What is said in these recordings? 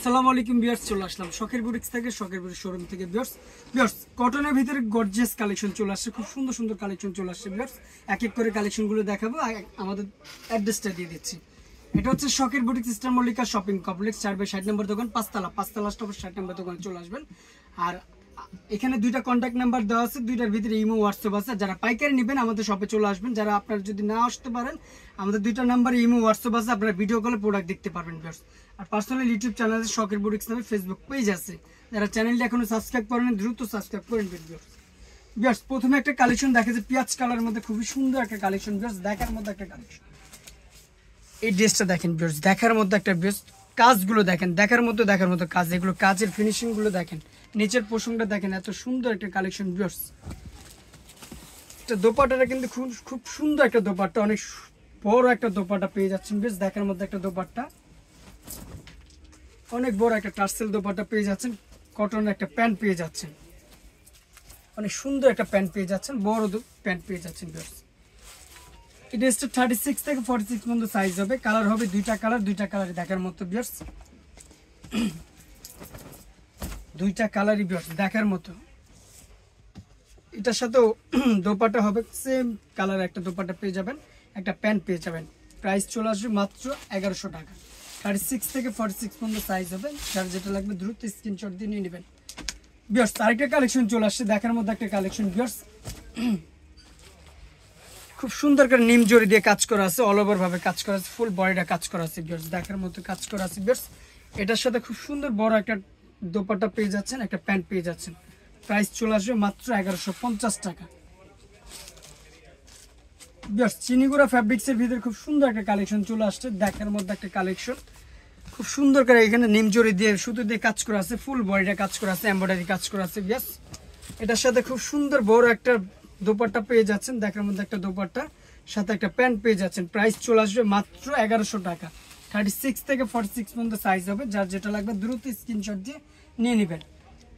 আসসালামু আলাইকুম ভিউয়ার্স, চলে আসলাম শখের বুটিক্স থেকে, শখের বুটিক শোরুম থেকে। ভিউয়ার্স কটনের ভিতরে গর্জিয়াস কালেকশন চলে আসছে, খুব সুন্দর সুন্দর কালেকশন চলে আসছে। ভিউয়ার্স এক এক করে কালেকশনগুলো দেখাবো, আমাদের অ্যাড্রেসটা দিয়ে দিচ্ছি। এটা হচ্ছে শখের boutiques, eastern Mallika shopping complex, 4/60 নম্বর দোকান, পাঁচতলা স্টপ 60 নম্বর দোকানে চলে আসবেন। আর এখানে দুইটা কন্ট্যাক্ট নাম্বার দেওয়া আছে, দুইটার ভিতরে ইমো হোয়াটসঅ্যাপ আছে। যারা পাইকারি নেবেন আমাদের শপে চলে আসবেন। যারা আপনারা যদি না আসতে পারেন, আমাদের দুইটা নাম্বারে ইমো হোয়াটসঅ্যাপ আছে, আপনারা ভিডিও কলে প্রোডাক্ট দেখতে পারবেন। ভিউয়ার্স আর পার্সোনাল ইউটিউব চ্যানেল আছে শখের বুটিক্স নামে, ফেসবুক পেজ আছে। যারা চ্যানেলটি এখনো সাবস্ক্রাইব করেন দ্রুত সাবস্ক্রাইব করে নেবেন। ভিউয়ার্স প্রথমে একটা কালেকশন দেখে যে পেঁয়াজ কালারের মধ্যে খুবই সুন্দর একটা কালেকশন। ভিউয়ার্স দেখার মধ্যে একটা কালেকশন। এই ড্রেসটা দেখেন ভিউয়ার্স, দেখার মধ্যে একটা ড্রেস। কাজগুলো দেখেন, দেখার মতো কাজ, এগুলো কাজের ফিনিশিং গুলো দেখেন, নিচের পোশনটা দেখেন, এত সুন্দর একটা কালেকশন। ভিউয়ার্স এটা দোপাট্টাটা কিন্তু খুব সুন্দর একটা দোপাট্টা, অনেক বড় একটা দোপাট্টা পেয়ে যাচ্ছেন। বেশ দেখার মধ্যে একটা দোপাট্টা, অনেক বড় একটা টার্সেল দোপাট্টা পেয়ে যাচ্ছেন। কটনের একটা প্যান্ট পেয়ে যাচ্ছেন, অনেক সুন্দর একটা প্যান্ট পেয়ে যাচ্ছেন, বড় প্যান্ট পেয়ে যাচ্ছেন। ভিউয়ার্স এই ড্রেসটা 36 থেকে 46 পর্যন্ত সাইজ হবে। কালার হবে দুইটা কালার দেখার মতো। ভিউয়ার্স দুইটা কালারই ভিউয়ার্স দেখার মতো। এটার সাথে দোপাট্টা হবে সেম কালার, একটা দোপাট্টা পেয়ে যাবেন, একটা প্যান্ট পেয়ে যাবেন। প্রাইস চলে আসবে মাত্র 1100 টাকা। 36 থেকে 46 পর্যন্ত সাইজ হবে। যার যেটা লাগবে দ্রুত স্ক্রিনশট দিয়ে নিয়ে নেবেন। ভিউয়ার্স আরেকটা কালেকশন চলে আসছে, দেখার মধ্যে একটা কালেকশন। ভিউয়ার্স খুব সুন্দর করে নিম জড়ি দিয়ে কাজ করা আছে, অল ওভার ভাবে কাজ করা আছে, ফুল বডিটা কাজ করা আছে। ভিউয়ার্স দেখার মতো কাজ করা আছে। ভিউয়ার্স এটার সাথে খুব সুন্দর বড় একটা দোপাট্টা পেয়ে যাচ্ছেন, একটা প্যান্ট পেয়ে যাচ্ছেন। প্রাইস চলে আসবে মাত্র 1150 টাকা। ভিউয়ার্স চিনিগুড়া ফ্যাব্রিক্স এর ভিতরে খুব সুন্দর একটা কালেকশন চলে আসছে, দেখার মধ্যে একটা কালেকশন। খুব সুন্দর করে এখানে নিম জড়ি দিয়ে সুতো দিয়ে কাজ করা আছে, ফুল বডিটা কাজ করা আছে, এমব্রয়ডারি কাজ করা আছে। ভিউয়ার্স এটার সাথে খুব সুন্দর বড় একটা দোপাট্টা পেয়ে যাচ্ছেন, দেখার মধ্যে একটা দোপাট্টা, সাথে একটা প্যান্ট পেয়ে যাচ্ছেন। প্রাইস চলে আসবে মাত্র 1100 টাকা। 36 থেকে 46 পর্যন্ত সাইজ হবে। যার যেটা লাগবে দ্রুত স্ক্রিনশট দিয়ে নিয়ে নেবেন।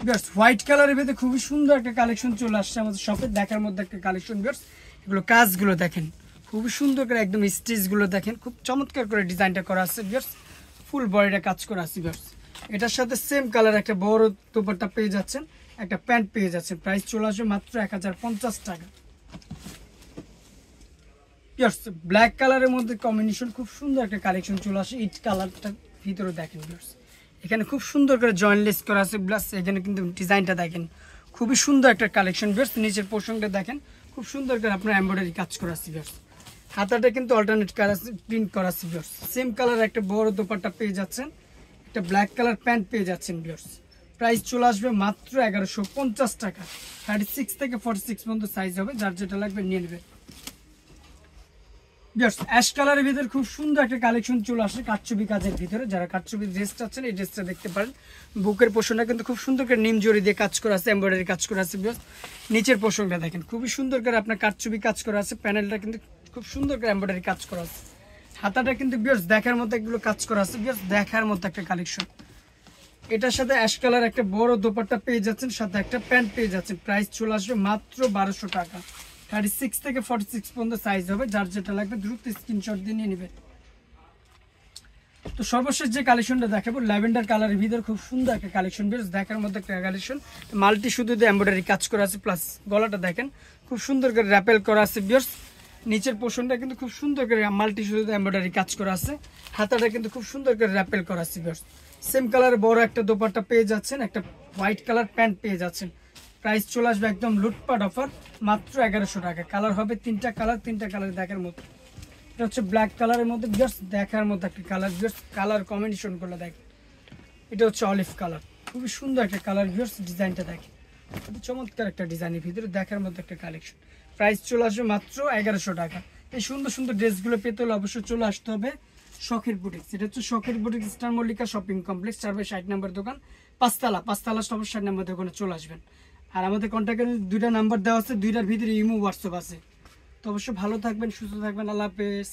ভিউয়ার্স হোয়াইট কালারের ভিতরে খুবই সুন্দর একটা কালেকশন চলে আসছে আমাদের শপে, দেখার মধ্যে একটা কালেকশন। ভিউয়ার্স এগুলো কাজগুলো দেখেন, খুবই সুন্দর করে একদম স্টিচগুলো দেখেন, খুব চমৎকার করে ডিজাইনটা করা আছে। ভিউয়ার্স ফুল বডিটা কাজ করা আছে। ভিউয়ার্স এটার সাথে সেম কালার একটা বড় দোপাট্টা পেয়ে যাচ্ছেন, একটা প্যান্ট পেয়ে যাচ্ছেন। প্রাইস চলে আসবে মাত্র 1050 টাকা। ভিউয়ার্স ব্ল্যাক কালারের মধ্যে কম্বিনেশন খুব সুন্দর একটা কালেকশন চলে আসে। ইট কালারটা ভিতরে দেখেন। ভিউয়ার্স এখানে খুব সুন্দর করে জয়েন্টলেস করা আছে, প্লাস এখানে কিন্তু ডিজাইনটা দেখেন, খুবই সুন্দর একটা কালেকশন। ভিউয়ার্স নিচের পোর্শনটা দেখেন, খুব সুন্দর করে আপনার এমব্রয়ডারি কাজ করা আছে। ভিউয়ার্স হাতাটা কিন্তু অল্টারনেট কালার প্রিন্ট করা আছে। ভিউয়ার্স সেম কালার একটা বড় দোপাট্টা পেয়ে যাচ্ছেন, একটা ব্ল্যাক কালার প্যান্ট পেয়ে যাচ্ছেন। ভিউয়ার্স প্রাইস চলে আসবে মাত্র 1150 টাকা। 36 থেকে 46 পর্যন্ত সাইজ হবে। যার যেটা লাগবে নিয়ে নেবে। ভিউয়ার্স অ্যাশ কালারের ভিতরে খুব সুন্দর একটা কালেকশন চলে আসে কাটছবি কাজের ভিতরে। যারা কাটছবি ড্রেস চাচ্ছেন এই ড্রেসটা দেখতে পারেন। বুকের পোর্শনটা কিন্তু খুব সুন্দর করে নিম জড়ি দিয়ে কাজ করা আছে, এমব্রয়ডারি কাজ করা আছে। ভিউয়ার্স নিচের পোর্শনটা দেখেন, খুবই সুন্দর করে আপনার কাটছবি কাজ করা আছে। প্যানেলটা কিন্তু খুব সুন্দর করে এমব্রয়ডারি কাজ করা আছে। হাতাটা কিন্তু ভিউয়ার্স দেখার মতো এগুলো কাজ করা আছে। ভিউয়ার্স দেখার মতো একটা কালেকশন। এটার সাথে অ্যাশ কালার একটা বড় দোপাট্টা পেয়ে যাচ্ছেন, সাথে একটা প্যান্ট পেয়ে যাচ্ছেন। প্রাইস চলে আসবে মাত্র 1200 টাকা। 36 থেকে 46 পর্যন্ত সাইজ হবে। যার যেটা লাগবে দ্রুত স্ক্রিনশট দিয়ে নিয়ে নেবেন। তো সর্বশেষ যে কালেকশনটা দেখাবো ল্যাভেন্ডার কালারের ভিতরে খুব সুন্দর একটা কালেকশন। বেশ দেখার মধ্যে একটা কালেকশন, মাল্টি শুধু দিয়ে এমব্রয়ডারি কাজ করা আছে, প্লাস গলাটা দেখেন খুব সুন্দর করে র্যাপেল করা আছে। ভিউয়ার্স নিচের পোর্শনটা কিন্তু খুব সুন্দর করে মাল্টি শুধু এমব্রয়ডারি কাজ করা আছে। হাতাটা কিন্তু খুব সুন্দর করে র্যাপেল করা আছে। ভিউয়ার্স সেম কালারের বড় একটা দোপাট্টা পেয়ে যাচ্ছেন, একটা হোয়াইট কালার প্যান্ট পেয়ে যাচ্ছেন। প্রাইস চলে আসবে একদম লুটপাট অফার, মাত্র 1100 টাকা। কালার হবে তিনটা কালার দেখার মতো। এটা হচ্ছে ব্ল্যাক কালারের মধ্যে জাস্ট দেখার মতো একটা কালার। জাস্ট কালার কম্বিনেশন করলে দেখেন, এটা হচ্ছে অলিভ কালার, খুবই সুন্দর একটা কালার। ভিউয়ার্স ডিজাইনটা দেখেন, খুবই চমৎকার একটা ডিজাইনের ভিতরে দেখার মতো একটা কালেকশন। প্রাইস চলে আসবে মাত্র 1100 টাকা। এই সুন্দর সুন্দর ড্রেসগুলো পেতে হলে অবশ্যই চলে আসতে হবে শখের বুটিক্স। এটা হচ্ছে শখের boutiques, eastern Mallika shopping complex, 4/60 নম্বর দোকান, পাঁচতলা স্টপ 60 নম্বর দোকানে চলে আসবেন। আর আমাদের কন্ট্যাক্টের দুইটা নাম্বার দেওয়া আছে, দুইটার ভিতরে ইমো হোয়াটসঅ্যাপ আছে। তো অবশ্যই ভালো থাকবেন, সুস্থ থাকবেন। আল্লাহ হাফেজ।